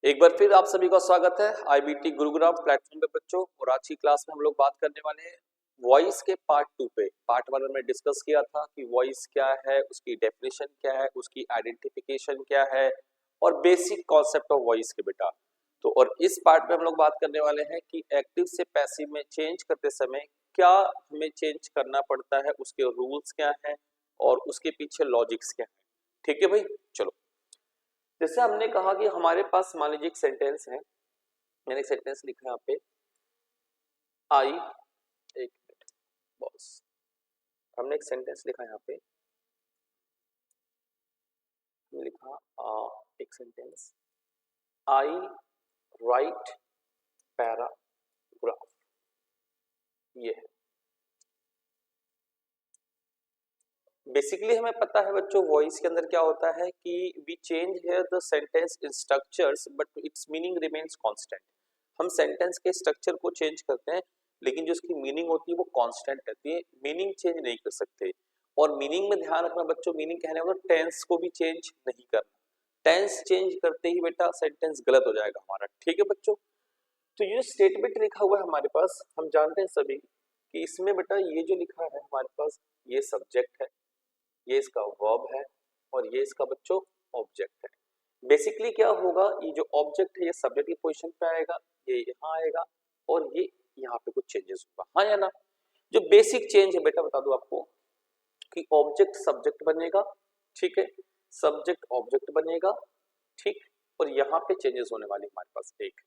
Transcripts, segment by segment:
एक बार फिर आप सभी का स्वागत है आईबीटी गुरुग्राम प्लेटफॉर्म पे बच्चों। और आज की क्लास में हम लोग बात करने वाले हैं वॉइस के पार्ट 2 पे। पार्ट 1 में डिस्कस किया था कि वॉइस क्या है, उसकी डेफिनेशन क्या है, उसकी आइडेंटिफिकेशन क्या है और बेसिक कॉन्सेप्ट ऑफ वॉइस के बेटा। तो और इस पार्ट में हम लोग बात करने वाले हैं कि एक्टिव से पैसिव में चेंज करते समय क्या हमें चेंज करना पड़ता है, उसके रूल्स क्या है और उसके पीछे लॉजिक्स क्या है। ठीक है भाई, चलो। जैसे हमने कहा कि हमारे पास मान लीजिए एक सेंटेंस है, मैंने एक सेंटेंस लिखा है यहाँ पे आई, एक मिनट बॉस, हमने एक सेंटेंस लिखा है यहाँ पे, हमने लिखा एक सेंटेंस आई राइट पैराग्राफ, ये है। बेसिकली हमें पता है बच्चों वॉइस के अंदर क्या होता है कि we change here the sentence structures but its meaning remains constant. हम सेंटेंस के स्ट्रक्चर को चेंज करते हैं लेकिन जो उसकी मीनिंग होती है वो कांस्टेंट रहती है, मीनिंग चेंज नहीं कर सकते। और मीनिंग में ध्यान रखना बच्चों, मीनिंग कहने का मतलब टेंस को भी चेंज नहीं करना। टेंस चेंज करते ही बेटा सेंटेंस गलत हो जाएगा हमारा। ठीक है बच्चों, तो ये स्टेटमेंट लिखा हुआ है हमारे पास, हम जानते हैं सभी कि इसमें बेटा ये जो लिखा है हमारे पास, ये सब्जेक्ट है, ये इसका वर्ब है और ये इसका बच्चों ऑब्जेक्ट है। बेसिकली क्या होगा, ये जो ऑब्जेक्ट है ये सब्जेक्ट की पोजीशन पे आएगा, ये यहाँ आएगा और ये यहाँ पे कुछ चेंजेस होगा, हाँ या ना। जो बेसिक चेंज है बेटा बता दो आपको कि ऑब्जेक्ट सब्जेक्ट बनेगा, ठीक है, सब्जेक्ट ऑब्जेक्ट बनेगा, ठीक। और यहाँ पे चेंजेस होने वाली हमारे पास एक,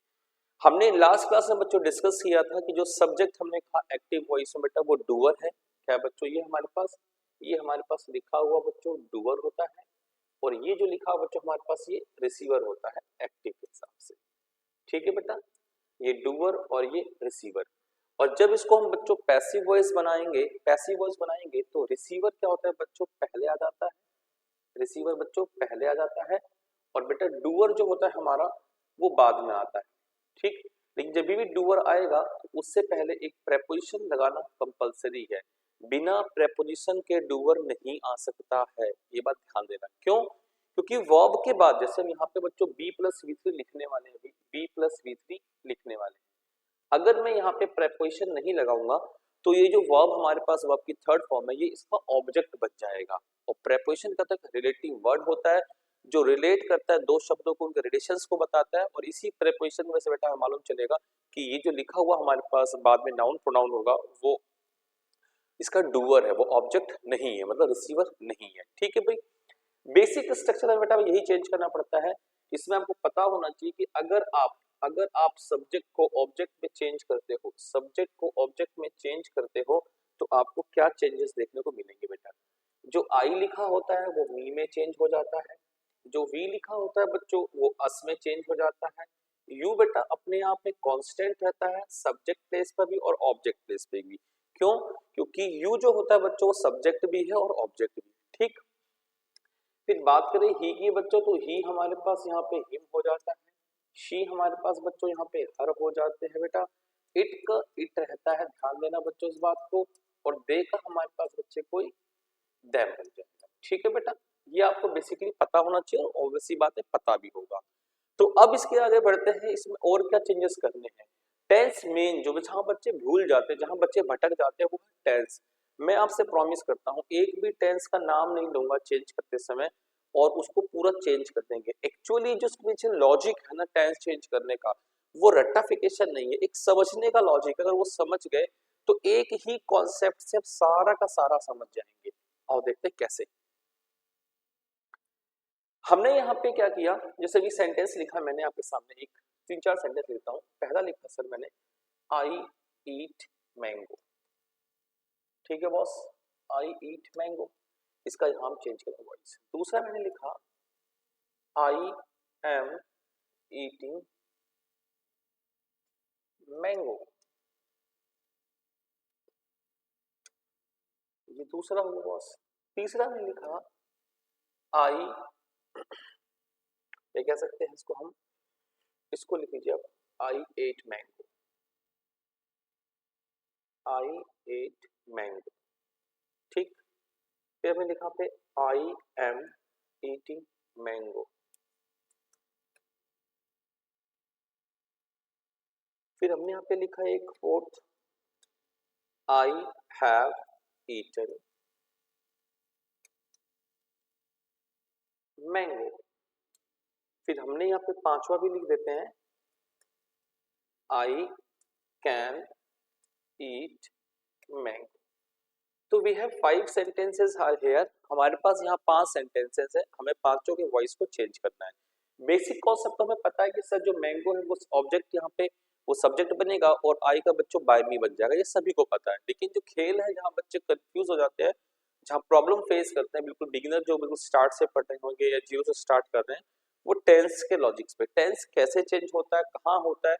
हमने लास्ट क्लास में बच्चों डिस्कस किया था कि जो सब्जेक्ट हमने कहा एक्टिव वॉइस में बेटा वो डूअर है। क्या है बच्चों, ये हमारे पास, ये हमारे पास लिखा हुआ बच्चों डूअर होता है और ये जो लिखा हुआ बच्चों हमारे पास ये रिसीवर होता है एक्टिव के हिसाब से। ठीक है बेटा, ये डूअर और ये रिसीवर। और जब इसको हम बच्चों पैसिव वॉइस बनाएंगे, पैसिव वॉइस बनाएंगे तो रिसीवर क्या होता है बच्चों पहले आ जाता है, रिसीवर बच्चों पहले आ जाता है और बेटा डूअर जो होता है हमारा वो बाद में आता है, ठीक। लेकिन जब भी डूअर आएगा तो उससे पहले एक प्रेपोजिशन लगाना कंपलसरी है, बिना प्रेपोजिशन के डूअर नहीं आ सकता है, ये बात ध्यान देना। क्यों? क्योंकि वर्ब के बाद जैसे हम यहाँ पे बच्चों बी प्लस वी थ्री लिखने वाले हैं, बी प्लस वी थ्री लिखने वाले हैं, अगर मैं यहाँ पे प्रेपोजिशन नहीं लगाऊंगा तो ये जो वर्ब हमारे पास वर्ब की थर्ड फॉर्म है ये इसका ऑब्जेक्ट बन जाएगा। और प्रेपोजिशन का तक रिलेटिव वर्ड होता है जो रिलेट करता है दो शब्दों को, उनके रिलेशंस को बताता है और इसी प्रेपोजिशन में से बेटा हमें मालूम चलेगा कि ये जो लिखा हुआ हमारे पास बाद में नाउन प्रोनाउन होगा वो इसका डूअर है, वो ऑब्जेक्ट नहीं है, मतलब रिसीवर नहीं है। ठीक है भाई, बेसिक स्ट्रक्चर में बेटा यही चेंज करना पड़ता है। इसमें आपको पता होना चाहिए कि अगर आप सब्जेक्ट को ऑब्जेक्ट में चेंज करते हो, सब्जेक्ट को ऑब्जेक्ट में चेंज करते हो तो आपको क्या चेंजेस देखने को मिलेंगे बेटा। जो आई लिखा होता है वो मी में चेंज हो जाता है, जो वी लिखा होता है बच्चों वो अस में चेंज हो जाता है। यू बेटा अपने आप में कांस्टेंट रहता है सब्जेक्ट प्लेस पर भी और ऑब्जेक्ट प्लेस पे भी। क्यों? क्योंकि यू जो होता है बच्चों वो सब्जेक्ट भी है और ऑब्जेक्ट भी, ठीक। फिर बात करें ही की बच्चों तो ही हमारे पास यहाँ पे हिम हो जाता है, शी हमारे पास बच्चों यहाँ पे हर हो जाते हैं बेटा, इट का इट रहता है, ध्यान देना बच्चों इस बात को, और दे का हमारे पास बच्चे कोई दैम बन जाएगा। ठीक है बेटा, ये आपको बेसिकली पता होना चाहिए और ऑब्वियसली बात है पता भी होगा। तो अब इसके आगे बढ़ते हैं, इसमें और क्या चेंजेस करने हैं। टेंस मेन जो जहां बच्चे भूल जाते हैं, जहां बच्चे भटक जाते हैं वो है टेंस। मैं आपसे प्रॉमिस करता हूं एक भी टेंस का नाम नहीं लूंगा चेंज करते समय और उसको पूरा चेंज कर देंगे। एक्चुअली जो पीछे लॉजिक है ना टेंस चेंज करने का, वो रट्टाफिकेशन नहीं है, एक समझने का लॉजिक। अगर वो समझ गए तो एक ही कॉन्सेप्ट से सारा का सारा समझ जाएंगे। और देखते हैं कैसे। हमने यहाँ पे क्या किया, जैसे भी सेंटेंस लिखा मैंने आपके सामने, एक 3-4 सेंटेंस लिखता हूँ। पहला लिखा सर मैंने आई ईट मैंगो, ठीक है बॉस, आई ईट मैंगो, इसका यहाँ हम चेंज करें वॉइस। दूसरा मैंने लिखा आई एम ईटिंग मैंगो, ये दूसरा हुआ बॉस। तीसरा मैंने लिखा आई, ये कह सकते हैं इसको हम, इसको लिख लीजिए आप, आई एट मैंगो, आई एट मैंगो, ठीक। फिर मैंने लिखा पे आई एम ईटिंग मैंगो, फिर हमने यहाँ पे लिखा है एक fourth, I have eaten mango. फिर हमने यहाँ पे पांचवा भी लिख देते हैं, आई कैन ईट मैंगो। तो we have 5 sentences are here. हमारे पास यहाँ 5 सेंटेंसेस है, हमें पांचों के वॉइस को चेंज करना है। बेसिक कॉन्सेप्ट तो हमें पता है कि सर जो मैंगो है वो ऑब्जेक्ट यहाँ पे वो सब्जेक्ट बनेगा और आई का बच्चों बाय मी बन जाएगा, ये सभी को पता है। लेकिन जो खेल है जहाँ बच्चे कंफ्यूज हो जाते हैं, जहाँ प्रॉब्लम फेस करते हैं, बिल्कुल बिगिनर जो बिल्कुल स्टार्ट से पढ़ रहे होंगे या जीरो से स्टार्ट कर रहे हैं, वो टेंस के लॉजिक्स पे, टेंस कैसे चेंज होता है, कहाँ होता है,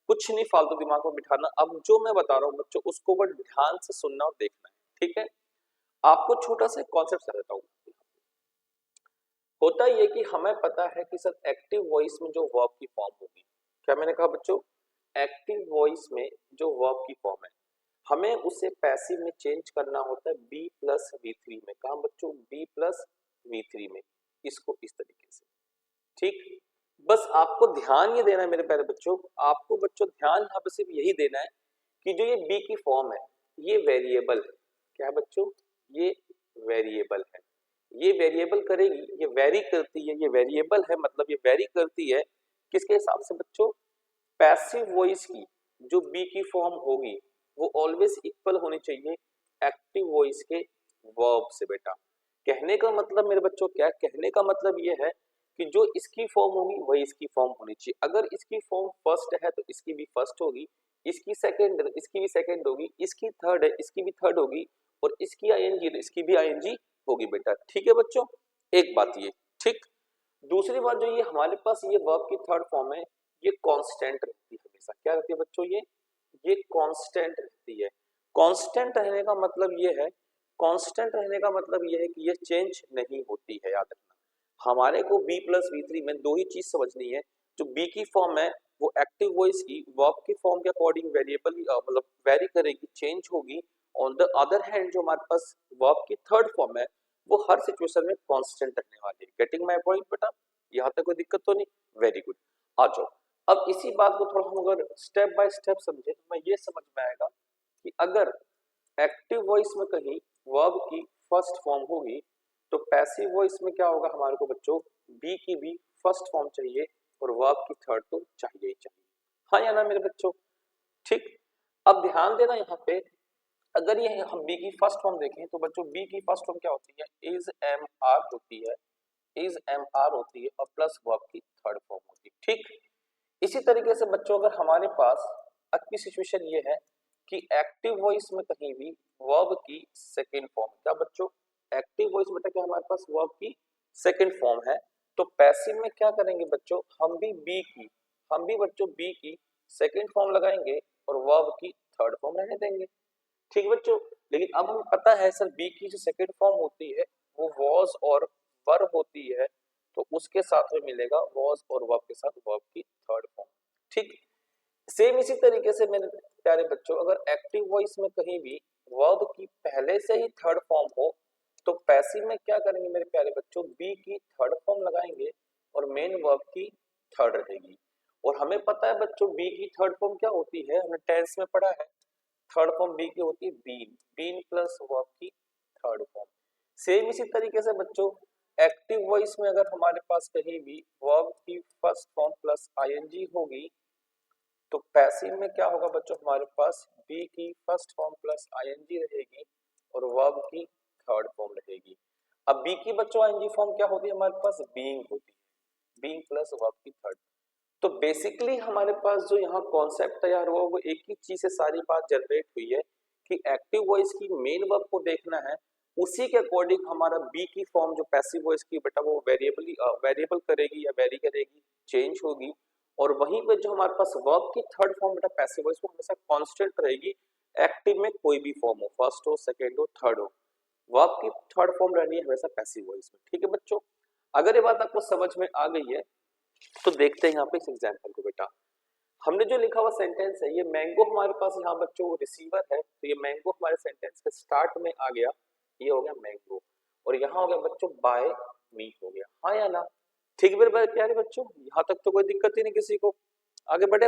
कुछ नहीं फालतू दिमाग में बिठाना। अब जो मैं बता रहा हूँ बच्चों उसको बस ध्यान से सुनना और देखना है, ठीक है। आपको छोटा सा कॉन्सेप्ट समझाता हूँ। होता ये कि हमें पता है कि सर एक्टिव वॉइस में जो वर्ब की फॉर्म होगी, क्या मैंने कहा बच्चों, एक्टिव वॉइस में जो वर्ब की फॉर्म है हमें उसे पैसिव में चेंज करना होता है बी प्लस V3 में। कहा बच्चों, बी प्लस V3 में, इसको इस तरीके से, ठीक। बस आपको ध्यान ये देना है मेरे प्यारे बच्चों, आपको बच्चों ध्यान यहाँ पे सिर्फ यही देना है कि जो ये बी की फॉर्म है ये वेरिएबल है। क्या है बच्चों, ये वेरिएबल है, ये वेरिएबल करेगी, ये वेरी करती है, ये वेरिएबल है मतलब ये वेरी करती है किसके हिसाब से बच्चों, पैसिव वॉइस की जो बी की फॉर्म होगी वो ऑलवेज इक्वल होनी चाहिए एक्टिव वॉइस के वर्ब से। बेटा कहने का मतलब मेरे बच्चों क्या है, कहने का मतलब ये है कि जो इसकी फॉर्म होगी वही इसकी फॉर्म होनी चाहिए। अगर इसकी फॉर्म फर्स्ट है तो इसकी भी फर्स्ट होगी, इसकी सेकंड है इसकी भी सेकंड होगी, इसकी थर्ड है इसकी भी थर्ड होगी, और इसकी आईएनजी है इसकी भी आईएनजी होगी बेटा, ठीक है बच्चों। एक बात ये, ठीक। दूसरी बात जो ये हमारे पास ये वर्ब की थर्ड फॉर्म है ये कांस्टेंट रहती है हमेशा। क्या रहती है बच्चों, ये कांस्टेंट रहती है। कांस्टेंट रहने का मतलब ये है, कांस्टेंट रहने का मतलब ये है कि ये चेंज नहीं होती है। याद रखना हमारे को b प्लस V3 में दो ही चीज समझनी है, जो b की फॉर्म है वो एक्टिव वॉइस की वर्ब की फॉर्म के अकॉर्डिंग वेरिएबल मतलब वेरी करेगी, चेंज होगी। ऑन द अदर हैंड जो हमारे पास वर्ब की थर्ड फॉर्म है वो हर सिचुएशन में कांस्टेंट रहने वाली है। गेटिंग माय पॉइंट बेटा, यहाँ तक कोई दिक्कत तो नहीं, वेरी गुड। आ जाओ अब इसी बात को थोड़ा हम अगर स्टेप बाय स्टेप समझे तो मैं ये समझ में आएगा कि अगर एक्टिव वॉइस में कहीं वर्ब की फर्स्ट फॉर्म होगी तो पैसिव वॉइस में क्या होगा हमारे को बच्चों, बी की भी फर्स्ट फॉर्म चाहिए और वर्ब की थर्ड तो चाहिए ही चाहिए। हाँ या ना मेरे बच्चों, ठीक। अब ध्यान देना यहाँ पे, अगर ये हम बी की फर्स्ट फॉर्म देखें तो बच्चों बी की फर्स्ट फॉर्म क्या होती है, इज एम आर होती है, इज एम आर होती है और प्लस वर्ब की थर्ड फॉर्म होती है, ठीक। इसी तरीके से बच्चों अगर हमारे पास अब की सिचुएशन ये है कि एक्टिव वॉइस में कहीं भी वर्ब की सेकंड फॉर्म, क्या बच्चों, एक्टिव वॉइस बेटा क्या हमारे पास वर्ब की सेकंड फॉर्म है, तो पैसिव में क्या करेंगे बच्चों, हम भी बच्चों बी की सेकंड फॉर्म लगाएंगे और वर्ब की थर्ड फॉर्म रहने देंगे, ठीक बच्चों। लेकिन अब हमें पता है सर बी की जो सेकंड फॉर्म होती है वो वॉज और वर होती है, तो उसके साथ में मिलेगा वॉज और वर्ब के साथ वर्ब की थर्ड फॉर्म, ठीक। सेम इसी तरीके से मेरे प्यारे बच्चों अगर एक्टिव वॉइस में कहीं भी वर्ब की पहले से ही थर्ड फॉर्म हो तो पैसिव में क्या करेंगे मेरे प्यारे बच्चों, बी की थर्ड फॉर्म लगाएंगे और मेन वर्ब की थर्ड रहेगी। और हमें पता है बच्चों बी की थर्ड फॉर्म क्या होती है, हमने टेंस में पढ़ा है, थर्ड फॉर्म बी की होती है बीन, बीन प्लस वर्ब की थर्ड फॉर्म। सेम इसी तरीके से बच्चों एक्टिव वॉइस में अगर हमारे पास कहीं भी वर्ब की फर्स्ट फॉर्म प्लस आईएनजी होगी तो पैसिव में क्या होगा बच्चों, हमारे पास बी की फर्स्ट फॉर्म प्लस आईएनजी रहेगी और वर्ब की थर्ड फॉर्म रहेगी। अब बी की बच्चों आईएनजी फॉर्म क्या होती है हमारे पास, बीइंग होती है, बीइंग प्लस वर्ब की थर्ड। तो बेसिकली हमारे पास जो यहाँ कॉन्सेप्ट तैयार हुआ वो एक ही चीज से सारी बात जनरेट हुई है कि एक्टिव वॉइस की मेन वर्ब को देखना है, उसी के अकॉर्डिंग हमारा बी की फॉर्म जो पैसिव वॉइस की बेटा वो वेरिएबल करेगी या वेरी करेगी, चेंज होगी। और वहीं पे जो हमारे पास वर्ब की थर्ड फॉर्म बेटा पैसिव वॉइस वो हमेशा कांस्टेंट रहेगी, एक्टिव में कोई भी फॉर्म हो, फर्स्ट हो सेकंड हो थर्ड हो, वर्ब की थर्ड फॉर्म रहनी है हमेशा पैसिव वॉइस में, ठीक है बच्चों। अगर ये बात आपको समझ में आ गई है तो देखते हैं यहाँ पे इस एग्जाम्पल को। बेटा हमने जो लिखा हुआ सेंटेंस है ये मैंगो हमारे पास यहाँ बच्चों रिसीवर है, तो ये मैंगो हमारे सेंटेंस के स्टार्ट में आ गया, ये हो गया मैंगो, और यहाँ हो गया बच्चों बाय मी हो गया, हाँ या ना, ठीक है मेरे प्यारे बच्चों, यहाँ तक तो कोई दिक्कत ही नहीं किसी को, आगे बढ़े।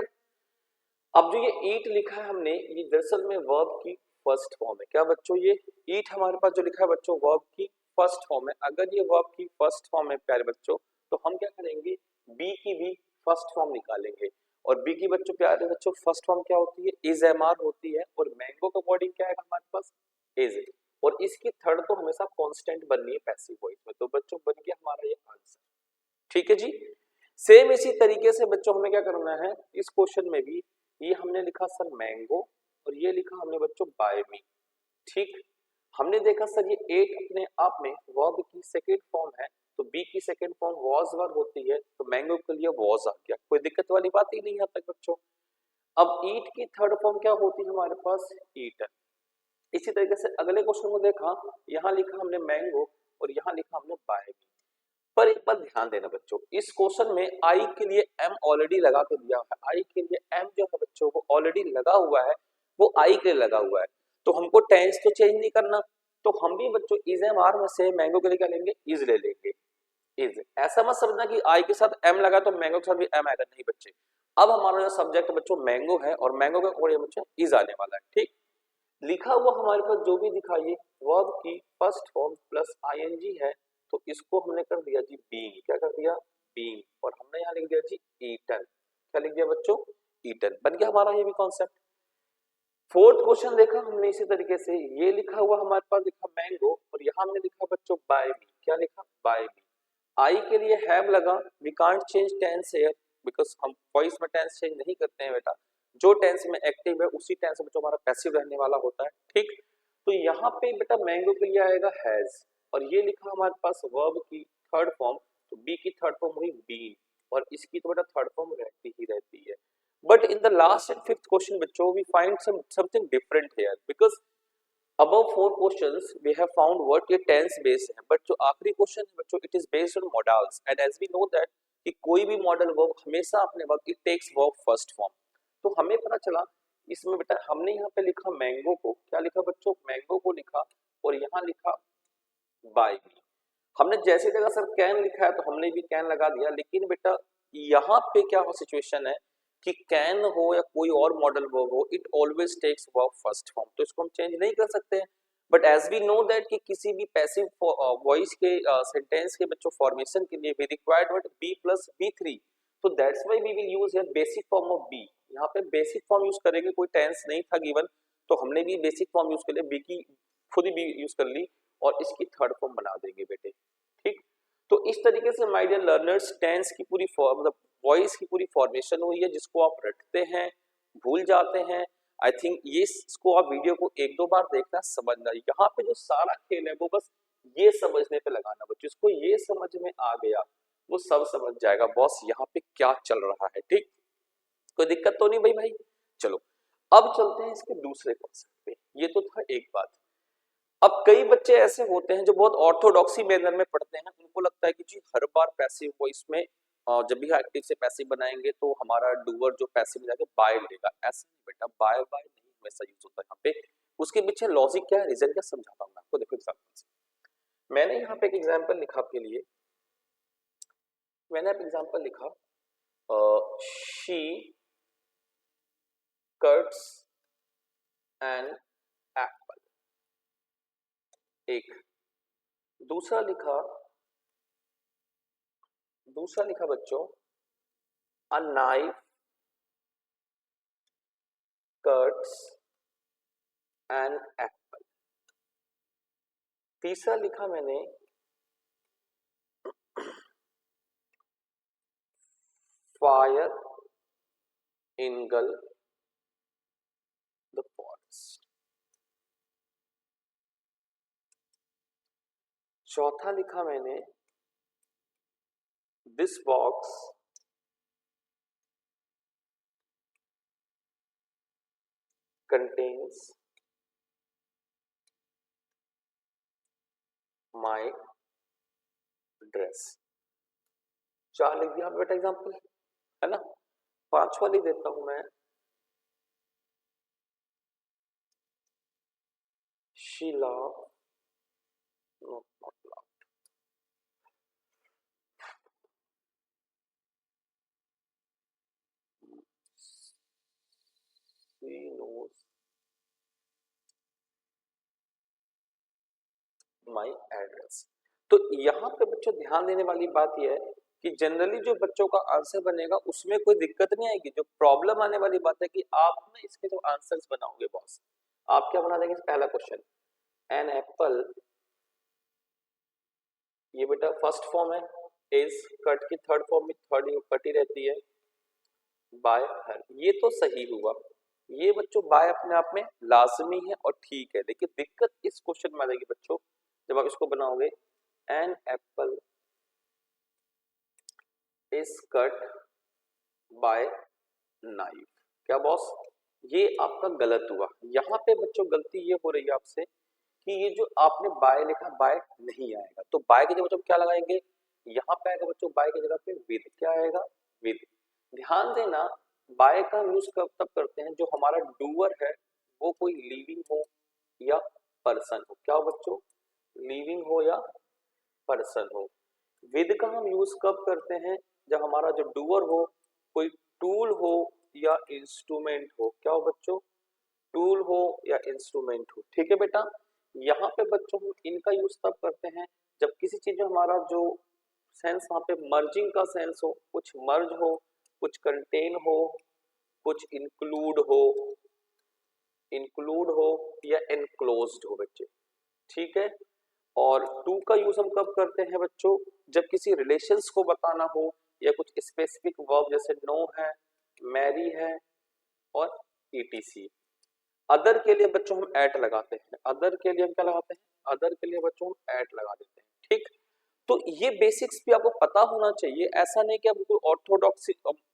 अब जो ये ईट लिखा है हमने, ये दरअसल में वर्ब की फर्स्ट फॉर्म है। क्या बच्चों, ये ईट हमारे पास जो लिखा है बच्चों वर्ब की फर्स्ट फॉर्म है। अगर ये वर्ब की फर्स्ट फॉर्म है प्यारे बच्चों, तो हम क्या करेंगे, बी की भी फर्स्ट फॉर्म निकालेंगे। और बी की बच्चों प्यारे बच्चों फर्स्ट फॉर्म क्या होती है, इज एम आर होती है। और मैंगो के अकॉर्डिंग क्या है हमारे पास, इज। और इसकी थर्ड तो हमेशा कांस्टेंट बननी है पैसिव वॉइस में। तो बच्चों बन गया हमारा ये आंसर। ठीक है जी। सेम इसी तरीके से बच्चों हमें क्या करना है इस क्वेश्चन में भी, ये हमने लिखा सर मैंगो और ये लिखा हमने बच्चों बाय मी। ठीक, हमने देखा सर ये एट अपने आप में वर्ब की सेकंड फॉर्म है, तो बी की सेकंड फॉर्म वाज वर्ब होती है, तो मैंगो के लिए वाज आ गया, कोई दिक्कत वाली बात ही नहीं है अब तक बच्चों। अब ईट की थर्ड फॉर्म क्या होती है हमारे पास, ईटन। इसी तरीके से अगले क्वेश्चन को देखा, यहाँ लिखा हमने मैंगो और यहाँ लिखा हमने बाय मी। पर एक बात ध्यान देना बच्चों, इस क्वेश्चन में आई के लिए एम ऑलरेडी लगा के दिया है। आई के लिए एम जो है बच्चों वो ऑलरेडी लगा हुआ है, वो आई के लिए लगा हुआ है। तो हमको टेंस तो चेंज नहीं करना, तो हम भी बच्चों इज एम आर में से मैंगो के लिए क्या लेंगे, इज ले लेंगे। इज, ऐसा मत समझना कि आई के साथ एम लगा तो मैंगो के साथ भी एम आएगा, नहीं बच्चे। अब हमारा जो सब्जेक्ट बच्चों मैंगो है और मैंगो के अकॉर्डिंग बच्चों इज आने वाला है। ठीक, लिखा हुआ हमारे पास जो भी दिखाइए वर्ब की फर्स्ट फॉर्म प्लस आईएनजी है, तो इसको हमने कर दिया जी बीइंग। क्या कर दिया, बीइंग। और हमने यहाँ लिख दिया जी ईटन। क्या लिख दिया बच्चों, ईटन। बन गया हमारा ये भी कॉन्सेप्ट। फोर्थ क्वेश्चन देखा हमने इसी तरीके से, ये लिखा हुआ हमारे पास लिखा मैंगो और यहाँ हमने लिखा बच्चों बाय मी। क्या लिखा, बाय मी। आई के लिए हैव लगा, we can't change tense here because हम वॉइस में टेंस चेंज नहीं करते हैं बेटा। जो टेंस में एक्टिव है उसी टेंस में जो हमारा पैसिव रहने वाला होता है। ठीक, तो यहाँ पे बेटा मैंगो के लिए आएगा हैज, और ये लिखा हमारे पास वर्ब की थर्ड फॉर्म, तो बी की थर्ड फॉर्म हुई बीन, और इसकी तो बेटा थर्ड फॉर्म रहती ही रहती है। But in the last and fifth question बच्चों we find something different here, because above four questions we have found what ये tense based है, but जो आखिरी क्वेश्चन है बच्चों it is based on modals and as we know that कि कोई भी मॉडल वर्ब हमेशा अपने वक्त it takes verb first form। तो हमें पता चला इसमें बेटा हमने यहाँ पे लिखा मैंगो को, क्या लिखा बच्चों, मैंगो को लिखा, और यहाँ लिखा बाय मी। हमने जैसी जगह सर कैन लिखा है तो हमने भी कैन लगा दिया, लेकिन बेटा यहाँ पे क्या हो सिचुएशन है कि कैन हो या कोई और मॉडल वर्ब हो, it always takes verb first form, तो इसको हम चेंज नहीं कर सकते हैं। But as we know that कि किसी भी पैसिव वॉइस के सेंटेंस के बच्चों फॉर्मेशन के लिए we required what B plus B three, तो that's why we will use here basic form of B. यहाँ पे बेसिक फॉर्म यूज करेंगे, कोई टेंस नहीं था गिवन, तो हमने भी बेसिक फॉर्म यूज कर लिया, बी की खुद ही बी यूज कर ली और इसकी थर्ड फॉर्म बना देंगे बेटे। ठीक, तो इस तरीके से माय डियर लर्नर्स टेंस की पूरी मतलब वॉइस की पूरी फॉर्मेशन हुई है, जिसको आप रटते हैं, भूल जाते हैं। आई थिंक ये इसको आप वीडियो को एक दो बार देखना, समझना। यहाँ पे जो सारा खेल है वो बस ये समझने पे लगाना बच्चों, जिसको ये समझ में आ गया वो सब समझ जाएगा बॉस यहाँ पे क्या चल रहा है। ठीक, कोई दिक्कत तो नहीं भाई भाई। चलो अब चलते हैं इसके दूसरे कॉन्सेप्ट पे। ये तो था एक बात। अब कई बच्चे ऐसे होते हैं जो बहुत ऑर्थोडॉक्सी मैनर में पढ़ते हैं, उनको लगता है कि जी हर बार पैसिव वॉइस में जब भी एक्टिव से पैसिव बनाएंगे तो हमारा डूअर जो पैसिव में जाके बाय लेगा। ऐसा नहीं बेटा, बाय बाय नहीं हमेशा यूज होता है यहाँ पे। उसके पीछे लॉजिक क्या है, रीजन क्या, समझाता हूँ मैं आपको। देखो एग्जाम्पल से, मैंने यहाँ पे एक एग्जाम्पल लिखा आपके लिए। मैंने एग्जाम्पल लिखा शी कट्स एन एप्पल। एक दूसरा लिखा बच्चों a knife cuts an apple। तीसरा लिखा मैंने fire engulf the forest। चौथा लिखा मैंने this box contains my dress। चार लिख दिया बेटा एग्जाम्पल, है ना। पांचवा लिख देता हूं मैं, she laughed, not laughed। My address. तो यहाँ पे बच्चों ध्यान देने वाली बात यह है कि जनरली जो बच्चों का आंसर बनेगा उसमें कोई दिक्कत नहीं आएगी। जो प्रॉब्लम आने वाली बात है कि आप ना इसके जो आंसर्स बनाओगे बॉस, आप क्या बना देंगे? पहला क्वेश्चन, एन एप्पल, ये बेटा फर्स्ट फॉर्म है, इज कट की थर्ड फॉर्म में थर्ड कट ही रहती है, बाय हर, ये तो सही हुआ। ये बच्चों बाय अपने आप में लाजमी है और ठीक है, लेकिन दिक्कत इस क्वेश्चन में आ जाएगी बच्चों जब आप इसको बनाओगे, an apple is cut by knife. क्या बॉस? ये आपका गलत हुआ। यहाँ पे बच्चों गलती ये हो रही है आपसे कि ये जो आपने बाय लिखा, बाय नहीं आएगा, तो बाय की जगह बच्चों क्या लगाएंगे? यहाँ पे आएगा बच्चों बाय की जगह पे विद। क्या आएगा? विद। ध्यान देना, बाय का यूज कब तब करते हैं जो हमारा डूअर है वो कोई लिविंग हो या पर्सन हो। क्या हो बच्चों? लिविंग हो या पर्सन हो। विद का हम यूज कब करते हैं? जब हमारा जो डूअर हो कोई टूल हो या इंस्ट्रूमेंट हो। क्या हो बच्चों? टूल हो या इंस्ट्रूमेंट हो। ठीक है बेटा, यहाँ पे बच्चों हम इनका यूज तब करते हैं जब किसी चीज में हमारा जो सेंस वहां पे मर्जिंग का सेंस हो, कुछ मर्ज हो, कुछ कंटेन हो, कुछ इंक्लूड हो या एनक्लोज्ड हो बच्चे। ठीक है, और टू का यूज हम कब करते हैं बच्चों? जब किसी रिलेशंस को बताना हो या कुछ स्पेसिफिक वर्ब जैसे नो है, मैरी है और ईटीसी। अदर के लिए बच्चों हम एट लगाते हैं। अदर के लिए हम क्या लगाते हैं? अदर के लिए बच्चों हम एट लगा देते हैं। ठीक, तो ये बेसिक्स भी आपको पता होना चाहिए। ऐसा नहीं कि आप कोई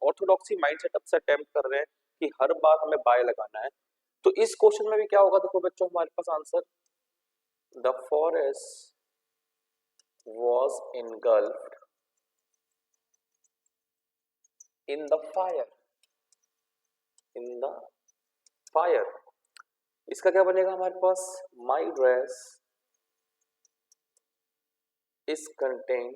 ऑर्थोडॉक्सी माइंड सेटअप से अटेम्प्ट कर रहे हैं कि हर बार हमें बाय लगाना है। तो इस क्वेश्चन में भी क्या होगा देखो बच्चों, हमारे पास answer, the forest was engulfed in the fire. In the fire, इसका क्या बनेगा हमारे पास? My dress is contained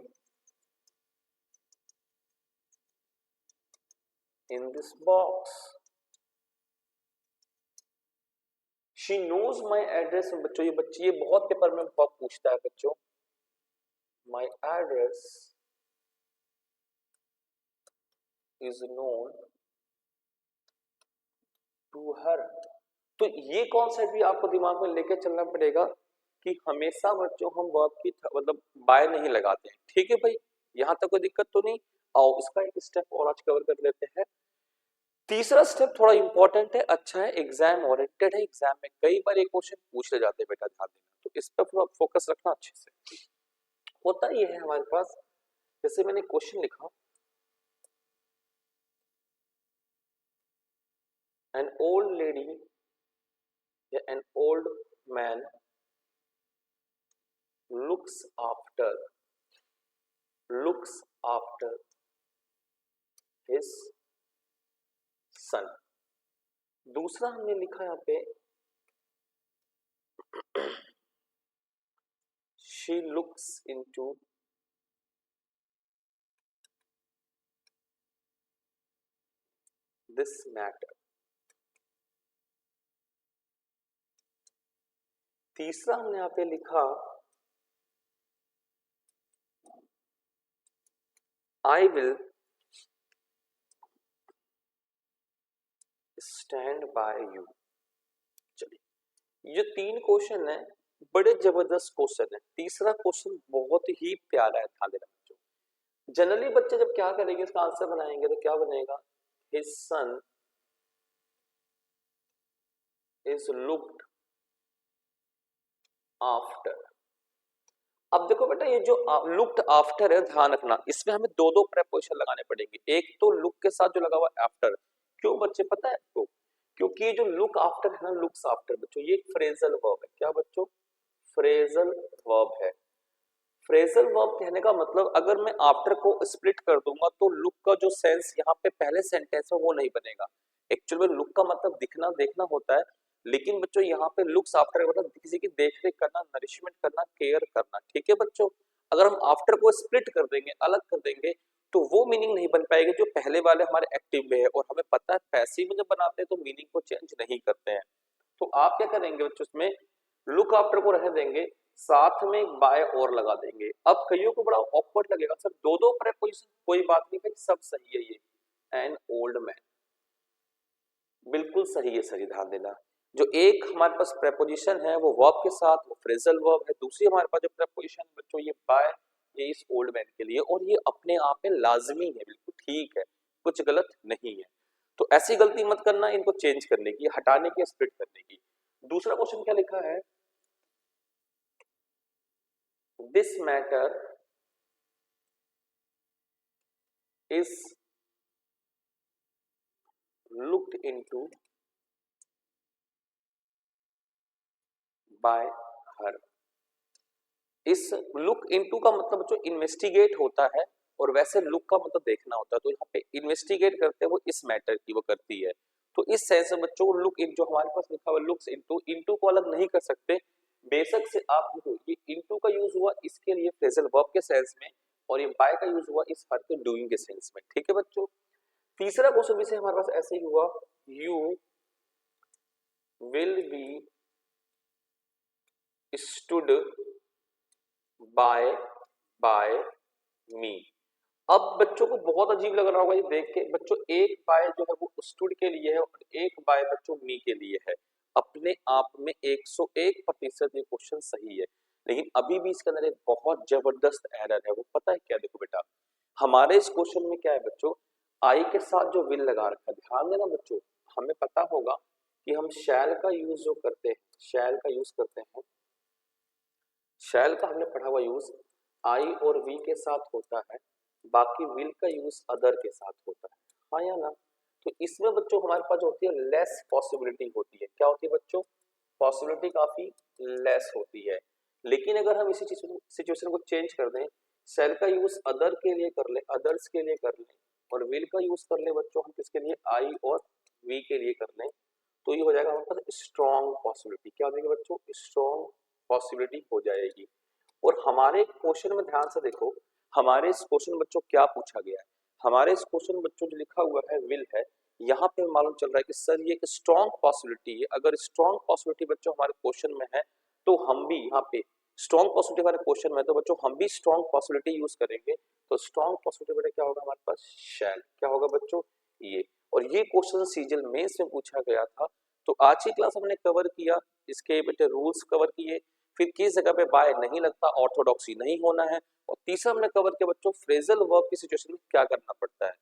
in this box. She knows my address. बच्चों ये बहुत पेपर में बहुत पूछता है बच्चों, my address is known to her. तो ये कॉन्सेप्ट भी आपको दिमाग में लेके चलना पड़ेगा कि हमेशा बच्चों हम वर्ब की मतलब बाय नहीं लगाते हैं। ठीक है भाई, यहां तक कोई दिक्कत तो नहीं। आओ इसका एक स्टेप और आज कवर कर लेते हैं। तीसरा स्टेप थोड़ा इंपॉर्टेंट है, अच्छा है, एग्जाम ओरिएंटेड है। एग्जाम में कई बार एक क्वेश्चन पूछ ले जाते हैं बेटा, ध्यान देना, तो इस पर थोड़ा फोकस रखना अच्छे से। होता ये है हमारे पास, जैसे मैंने क्वेश्चन लिखा, an old lady या an old man looks after his son। दूसरा हमने लिखा यहाँ पे she looks into this matter। तीसरा हमने यहाँ पे लिखा I will stand by you। चलिए, ये तीन क्वेश्चन है, बड़े जबरदस्त क्वेश्चन है। तीसरा क्वेश्चन बहुत ही प्यारा है, ध्यान देना बच्चों। जनरली बच्चे जब क्या करेंगे, इसका आंसर बनाएंगे तो क्या बनेगा? His son is looked after। अब देखो बेटा, ये जो लुक्ड आफ्टर है, ध्यान रखना, इसमें हमें दो दो प्रेपोजिशन लगाने पड़ेंगे। एक तो लुक के साथ जो लगा हुआ आफ्टर। क्यों बच्चे पता है आपको? क्योंकि ये जो लुक आफ्टर है ना, लुक्स आफ्टर बच्चों, ये फ्रेजल वर्ब है। क्या बच्चों? फ्रेजल वर्ब है। फ्रेजल वर्ब कहने का मतलब, अगर मैं आफ्टर को स्प्लिट कर दूंगा तो लुक का जो सेंस यहाँ पे पहले सेंटेंस है वो नहीं बनेगा। एक्चुअल में लुक का मतलब दिखना देखना होता है, लेकिन बच्चों यहाँ पे लुक्स आफ्टर मतलब किसी की देखरेख करना, नरिशमेंट करना, केयर करना। ठीक है बच्चों, अगर हम आफ्टर को स्प्लिट कर देंगे, अलग कर देंगे, तो वो मीनिंग नहीं बन पाएगी जो पहले वाले हमारे एक्टिव में है। और हमें पता है पैसिव में जब बनाते हैं तो मीनिंग को चेंज नहीं करते हैं। तो आप क्या करेंगे बच्चों, इसमें लुक आफ्टर को रहने देंगे साथ में एक बाय और लगा देंगे। अब कईयों को बड़ा ऑकवर्ड लगेगा, सर दो दो प्रेपोजिशन, कोई बात नहीं भाई, सब सही है ये। एन ओल्ड मैन, बिल्कुल सही है, सही ध्यान देना। जो एक हमारे पास प्रेपोजिशन है वो वर्ब के साथ, वो फ्रेजल वर्ब है। दूसरी हमारे पास जो प्रेपोजिशन बच्चों ये बाय, ये इस ओल्ड मैन के लिए, और ये अपने आप में लाजमी है, बिल्कुल ठीक है, कुछ गलत नहीं है। तो ऐसी गलती मत करना इनको चेंज करने की, हटाने की, स्प्लिट करने की। दूसरा क्वेश्चन क्या लिखा है, this matter is looked into by her। इस लुक इनटू का मतलब बच्चों इन्वेस्टिगेट होता है, और वैसे लुक का मतलब देखना होता है। तो यहाँ पे इन्वेस्टिगेट करते हैं वो इस मैटर की वो करती है। तो इस सेंस में बच्चों लुक इन, जो हमारे पास लिखा हुआ लुक्स इनटू, इनटू को अलग नहीं कर सकते, बेशक से आप देखो ये इनटू का यूज हुआ इसके लिए फ्रेजल वर्ब के सेंस में, और ये बाय का यूज हुआ इस फर्क के डूइंग के सेंस में, ठीक है बच्चों। तीसरा क्वेश्चन भी से हमारे पास ऐसे ही हुआ, you will be stood by me. अब बच्चों को बहुत अजीब लग रहा होगा ये देख के, बच्चों एक बाय जो है वो स्टूड के लिए है, और एक बाय बच्चों मी के लिए है। अपने आप में 101% ये क्वेश्चन सही है, लेकिन अभी भी इसके अंदर एक बहुत जबरदस्त एरर है। वो पता है क्या, देखो बेटा, हमारे इस क्वेश्चन में क्या है बच्चों, आई के साथ जो विल लगा रखा है, ध्यान देना बच्चों, हमें पता होगा कि हम शैल का यूज जो करते हैं, शैल का यूज करते हैं, शैल का हमने पढ़ा हुआ यूज आई और वी के साथ होता है, बाकी विल का यूज अदर के साथ होता है, हाँ या ना। तो इसमें बच्चों हमारे पास जो होती है लेस पॉसिबिलिटी होती है, क्या होती है बच्चों, पॉसिबिलिटी काफी लेस होती है। लेकिन अगर हम इसी सिचुएशन को चेंज कर दें, शैल का यूज अदर के लिए कर ले, अदर्स के लिए कर ले, और विल का यूज कर ले बच्चों हम किसके लिए, आई और वी के लिए कर लें, तो ये हो जाएगा हमारे पास स्ट्रॉन्ग पॉसिबिलिटी। क्या हो जाएगी बच्चों, स्ट्रॉन्ग पॉसिबिलिटी हो जाएगी। और हमारे क्वेश्चन में ध्यान से देखो, हमारे इस क्वेश्चन बच्चों क्या पूछा गया है, हमारे इस क्वेश्चन बच्चों जो लिखा हुआ है विल है, यहाँ पे मालूम चल रहा है कि सर ये एक स्ट्रॉन्ग पॉसिबिलिटी है। अगर स्ट्रॉन्ग पॉसिबिलिटी बच्चों हमारे क्वेश्चन में है, तो हम भी यहाँ पे स्ट्रॉन्ग पॉसिबिलिटी हमारे क्वेश्चन में है, तो बच्चों हम भी स्ट्रॉन्ग पॉसिबिलिटी यूज करेंगे। तो स्ट्रॉन्ग पॉसिबिलिटी बेटा क्या होगा हमारे पास, शैल, क्या होगा बच्चों ये। और ये क्वेश्चन सीजीएल मेंस में पूछा गया था। तो आज की क्लास हमने कवर किया, इसके बेटे रूल्स कवर किए, फिर किस जगह पे बाय नहीं लगता, ऑर्थोडॉक्सी नहीं होना है, और तीसरा हमने कवर किया बच्चों फ्रेजल वर्ब की सिचुएशन में क्या करना पड़ता है।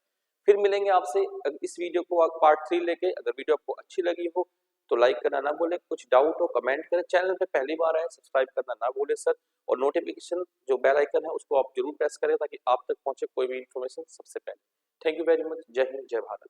फिर मिलेंगे आपसे इस वीडियो को पार्ट 3 लेके। अगर वीडियो आपको अच्छी लगी हो तो लाइक करना ना भूलें, कुछ डाउट हो कमेंट करें, चैनल पे पहली बार आए सब्सक्राइब करना ना भूलें सर, और नोटिफिकेशन जो बेल आइकन है उसको आप जरूर प्रेस करें ताकि आप तक पहुंचे कोई भी इंफॉर्मेशन सबसे पहले। थैंक यू वेरी मच, जय हिंद, जय भारत।